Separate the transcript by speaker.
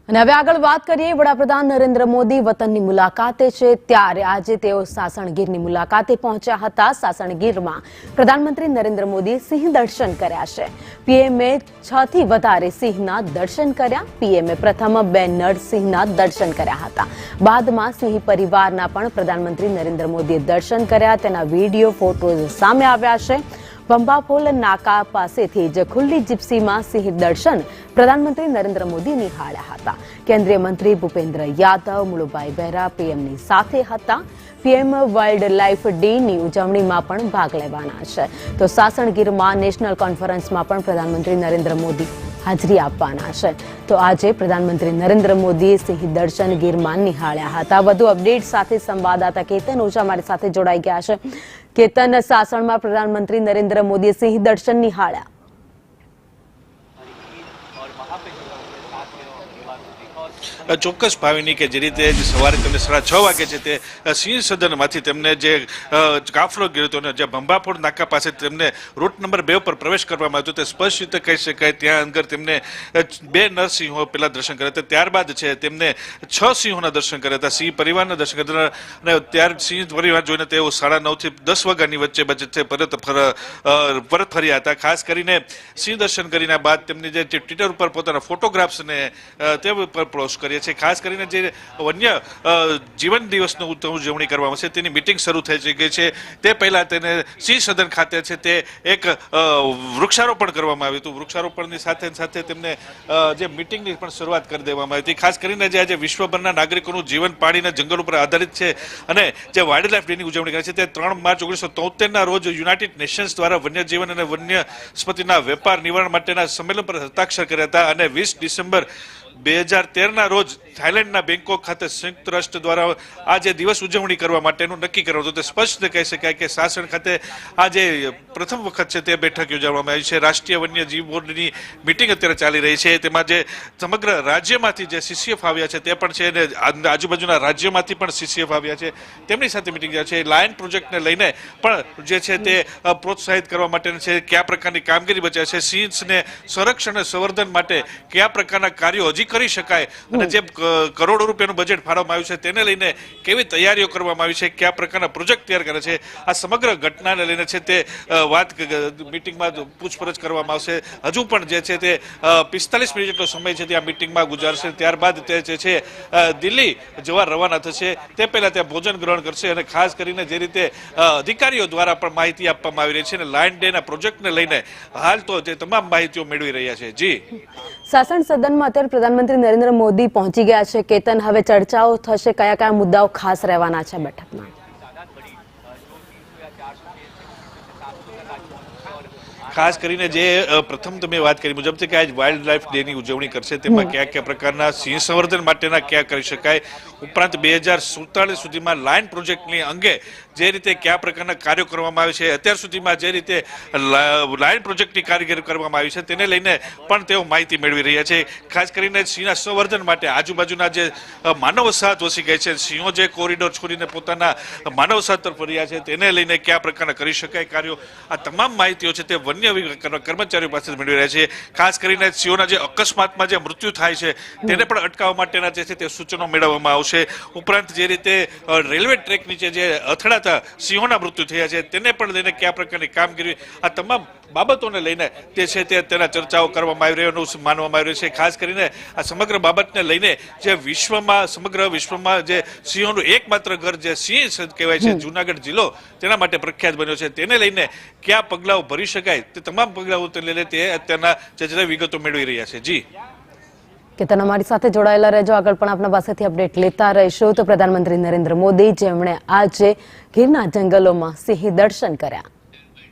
Speaker 1: અને હવે આગળ વાત કરીએ, વડાપ્રધાન નરેન્દ્ર મોદી વતનની મુલાકાતે છે ત્યારે આજે તેઓ સાસણગીરની મુલાકાતે પહોંચ્યા હતા. સાસણગીરમાં પ્રધાનમંત્રી નરેન્દ્ર મોદીએ સિંહ દર્શન કર્યા છે. પીએમએ 6 થી વધારે સિંહના દર્શન કર્યા. પીએમએ પ્રથમ 2 નર સિંહના દર્શન કર્યા હતા. બાદમાં સિંહ પરિવારના પણ પ્રધાનમંત્રી નરેન્દ્ર મોદીએ દર્શન કર્યા. તેના વિડીયો ફોટોઝ સામે આવ્યા છે. બંબાફોલ નાકા પાસેથી જ ખુલ્લી જીપ્સીમાં સિંહ દર્શન પ્રધાનમંત્રી નરેન્દ્ર મોદી નિહાળ્યા હતા. કેન્દ્રીય મંત્રી ભૂપેન્દ્ર યાદવ, મુળુભાઈ બહેરા પીએમની સાથે હતા. પીએમ વાઇલ્ડ લાઇફ ડેની ઉજવણીમાં પણ ભાગ લેવાના છે. તો સાસણગીરમાં નેશનલ કોન્ફરન્સમાં પણ પ્રધાનમંત્રી નરેન્દ્ર મોદી હાજરી આપવાના છે. તો આજે પ્રધાનમંત્રી નરેન્દ્ર મોદીએ સિંહ દર્શન ગીરમાં નિહાળ્યા હતા. વધુ અપડેટ સાથે સંવાદદાતા કેતન ઓઝા મારી સાથે જોડાઈ ગયા છે. કેતન, સાસણમાં પ્રધાનમંત્રી નરેન્દ્ર મોદીએ સિંહ દર્શન નિહાળ્યા.
Speaker 2: ચોક્કસ ભાવિની કે જે રીતે સવારે તેમને 6:30 વાગે છે તે સિંહ સદનમાંથી તેમને જે કાફલો ગયો હતો, જે બંબાફોડ નાકા પાસે તેમને રૂટ નંબર 2 પર પ્રવેશ કરવામાં આવ્યો, તે સ્પષ્ટ રીતે કહી શકાય. ત્યાં અંદર તેમને 2 નરસિંહો પહેલા દર્શન કર્યા હતા. ત્યારબાદ છે તેમને 6 સિંહોના દર્શન કર્યા હતા. સિંહ પરિવારના દર્શન કર્યા હતા અને ત્યાર સિંહ પરિવાર જોઈને તેઓ 9:30 થી 10 વાગ્યાની વચ્ચે પરત ફર્યા હતા. ખાસ કરીને સિંહ દર્શન કર્યા બાદ તેમની જે ટ્વિટર ઉપર પોતાના ફોટોગ્રાફ્સને તે ઉપર પોસ્ટ કરી છે. ખાસ કરીને જે વન્ય જીવન દિવસની ઉજવણી કરવામાં છે તેની મિટિંગ શરૂ થઈ ગઈ છે. તે પહેલા તેને સિંહ સદન ખાતે છે તે એક વૃક્ષારોપણ કરવામાં આવ્યું હતું. વૃક્ષારોપણની સાથે સાથે તેમને જે મિટિંગની પણ શરૂઆત કરી દેવામાં આવી હતી. ખાસ કરીને જે આજે વિશ્વભરના નાગરિકોનું જીવન પાણીના જંગલ ઉપર આધારિત છે અને જે વાઇલ્ડ લાઇફ ડેની ઉજવણી કરે છે તે 3 માર્ચ 1973ના રોજ યુનાઇટેડ નેશન્સ દ્વારા વન્યજીવન અને વન્યસ્પતિના વેપાર નિવારણ માટેના સંમેલન પર હસ્તાક્ષર કર્યા હતા અને 20 ડિસેમ્બર 2013ના રોજ થાઇલેન્ડના બેંકોક ખાતે સંયુક્ત રાષ્ટ્ર દ્વારા આ જે દિવસ ઉજવણી કરવા માટેનું નક્કી કર્યું હતું. તે સ્પષ્ટ કહી શકાય કે સાસણ ખાતે આ જે પ્રથમ વખત છે તે બેઠક યોજવામાં આવી છે. રાષ્ટ્રીય વન્યજીવ બોર્ડની મિટિંગ અત્યારે ચાલી રહી છે. તેમાં જે સમગ્ર રાજ્યમાંથી જે સીસીએફ આવ્યા છે તે પણ છે અને આજુબાજુના રાજ્યોમાંથી પણ સીસીએફ આવ્યા છે. તેમની સાથે મિટિંગ છે. લાયન પ્રોજેક્ટને લઈને પણ જે છે તે પ્રોત્સાહિત કરવા માટેનું છે. કયા પ્રકારની કામગીરી બચાવે છે, સિંહને સંરક્ષણ અને સંવર્ધન માટે કયા પ્રકારના કાર્યો હજી કરી શકાય અને જે કરોડો રૂપિયાનું બજેટ ફાળવવામાં આવ્યું છે તેને લઈને કેવી તૈયારીઓ કરવામાં આવી છે, કયા પ્રકારના પ્રોજેક્ટ તૈયાર કરે છે, આ સમગ્ર ઘટનાને લઈને છે તે વાત મિટિંગમાં પૂછપરછ કરવામાં આવશે. હજુ પણ જે છે તે 45 મિનિટ જેટલો સમય છે તે આ મિટિંગમાં ગુજારશે. ત્યારબાદ તે જે છે દિલ્હી જવા રવાના થશે. તે પહેલા ત્યાં ભોજન ગ્રહણ કરશે અને ખાસ કરીને જે રીતે અધિકારીઓ દ્વારા પણ માહિતી આપવામાં આવી રહી છે અને લાયન ડેના પ્રોજેક્ટને લઈને હાલ તો તે તમામ માહિતીઓ મેળવી રહ્યા છે. જી,
Speaker 1: સાસણ સદનમાં અત્યારે પ્રધાનમંત્રી નરેન્દ્ર મોદી પહોંચી ગયા છે. કેતન, હવે ચર્ચાઓ થશે, કયા કયા મુદ્દાઓ ખાસ રહેવાના છે બેઠકમાં?
Speaker 2: ખાસ કરીને જે પ્રથમ તમે વાત કરી મુજબ છે કે આજ વાઇલ્ડ લાઇફ ડેની ઉજવણી કરશે, તેમાં કયા કયા પ્રકારના સિંહ સંવર્ધન માટેના કયા કરી શકાય, ઉપરાંત 2047 સુધીમાં લાયન પ્રોજેક્ટની અંગે જે રીતે કયા પ્રકારના કાર્યો કરવામાં આવે છે, અત્યાર સુધીમાં જે રીતે લાયન પ્રોજેક્ટની કારીગરી કરવામાં આવી છે તેને લઈને પણ તેઓ માહિતી મેળવી રહ્યા છે. ખાસ કરીને સિંહના સંવર્ધન માટે આજુબાજુના જે માનવ વસાહત વસી ગઈ છે, સિંહો જે કોરિડોર છોડીને પોતાના માનવ વસાહત તરફ ફર્યા છે તેને લઈને કયા પ્રકારના કરી શકાય કાર્યો, આ તમામ માહિતીઓ છે તે વન્ય કર્મચારીઓ પાસે મેળવી રહ્યા છે. ખાસ કરીને સિંહોના જે અકસ્માતમાં જે મૃત્યુ થાય છે તેને પણ અટકાવવા માટેના જે છે તે સૂચનો મેળવવામાં આવશે. ઉપરાંત જે રીતે રેલવે ટ્રેક નીચે જે અથડાતા સિંહોના મૃત્યુ થયા છે તેને પણ લઈને કયા પ્રકારની કામગીરી, આ તમામ બાબતોને લઈને તે છે તે તેના ચર્ચાઓ કરવામાં આવી રહ્યું માનવામાં આવી રહ્યું છે. ખાસ કરીને આ સમગ્ર બાબતને લઈને જે સમગ્ર વિશ્વમાં જે સિંહોનું એકમાત્ર ઘર જે સિંહ કહેવાય છે જૂનાગઢ જિલ્લો તેના માટે પ્રખ્યાત બન્યો છે, તેને લઈને કયા પગલાઓ ભરી શકાય તે તમામ પગલાઓ લઈને તે અત્યારના જે વિગતો મેળવી રહ્યા છે. જી,
Speaker 1: કેતન, અમારી સાથે જોડાયેલા રહેજો. આગળ પણ આપના પાસેથી અપડેટ લેતા રહીશું. તો પ્રધાનમંત્રી નરેન્દ્ર મોદી જેમણે આજે ગીરના જંગલોમાં સિંહ દર્શન કર્યા.